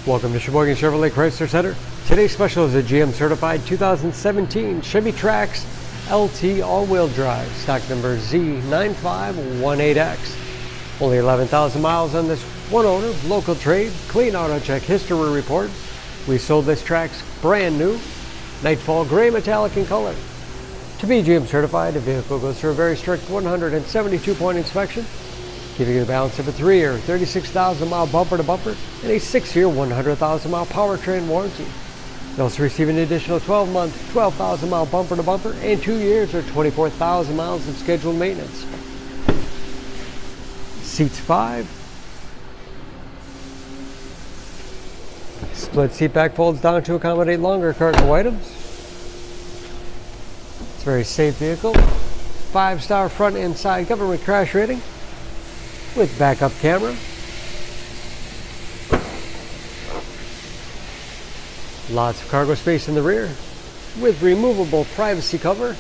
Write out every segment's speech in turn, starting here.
Welcome to Sheboygan Chevrolet Chrysler Center. Today's special is a GM certified 2017 Chevy Trax LT all-wheel drive, stock number Z9518X. Only 11,000 miles on this one owner, local trade, clean auto check history report. We sold this Trax brand new, Nightfall gray metallic in color. To be GM certified, the vehicle goes through a very strict 172-point inspection, giving you the balance of a 3-year, 36,000-mile bumper-to-bumper and a 6-year, 100,000-mile powertrain warranty. You also receive an additional 12-month, 12,000-mile bumper-to-bumper and 2 years or 24,000 miles of scheduled maintenance. Seats 5. Split seat back folds down to accommodate longer cargo items. It's a very safe vehicle. 5-star front and side government crash rating with backup camera. Lots of cargo space in the rear with removable privacy cover.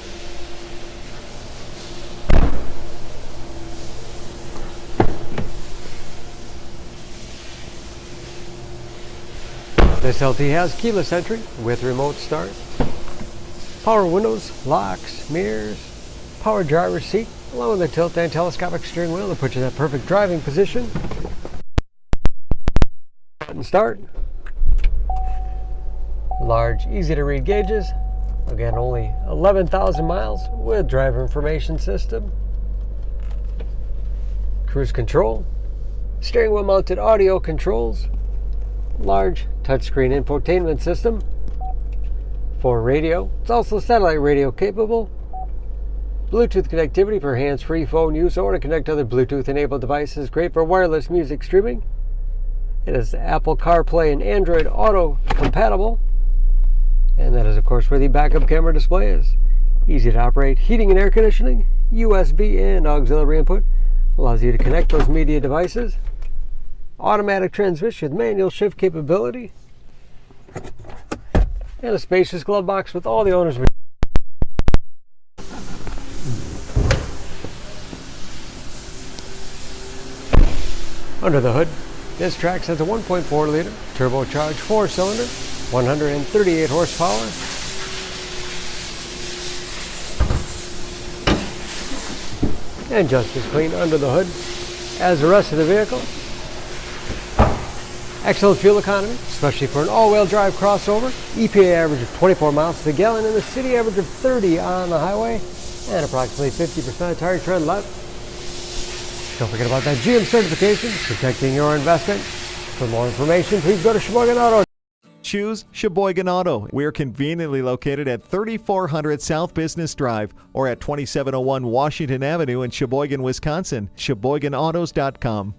This LT has keyless entry with remote start, power windows, locks, mirrors, power driver's seat, along with a tilt and telescopic steering wheel to put you in that perfect driving position. Button start. Large, easy to read gauges. Again, only 11,000 miles with driver information system. Cruise control. Steering wheel mounted audio controls. Large touchscreen infotainment system. For radio, it's also satellite radio capable. Bluetooth connectivity for hands-free phone use or to connect other Bluetooth-enabled devices. Great for wireless music streaming. It is Apple CarPlay and Android Auto compatible. And that is, of course, where the backup camera display is. Easy to operate heating and air conditioning, USB and auxiliary input. Allows you to connect those media devices. Automatic transmission with manual shift capability. And a spacious glove box with all the owner's materials. Under the hood, this Trax has a 1.4-liter turbocharged 4-cylinder, 138 horsepower. And just as clean under the hood as the rest of the vehicle. Excellent fuel economy, especially for an all-wheel drive crossover. EPA average of 24 miles to the gallon and the city average of 30 on the highway, and approximately 50% of tire tread left. Don't forget about that GM certification, protecting your investment. For more information, please go to Sheboygan Auto. Choose Sheboygan Auto. We're conveniently located at 3400 South Business Drive or at 2701 Washington Avenue in Sheboygan, Wisconsin. SheboyganAutos.com.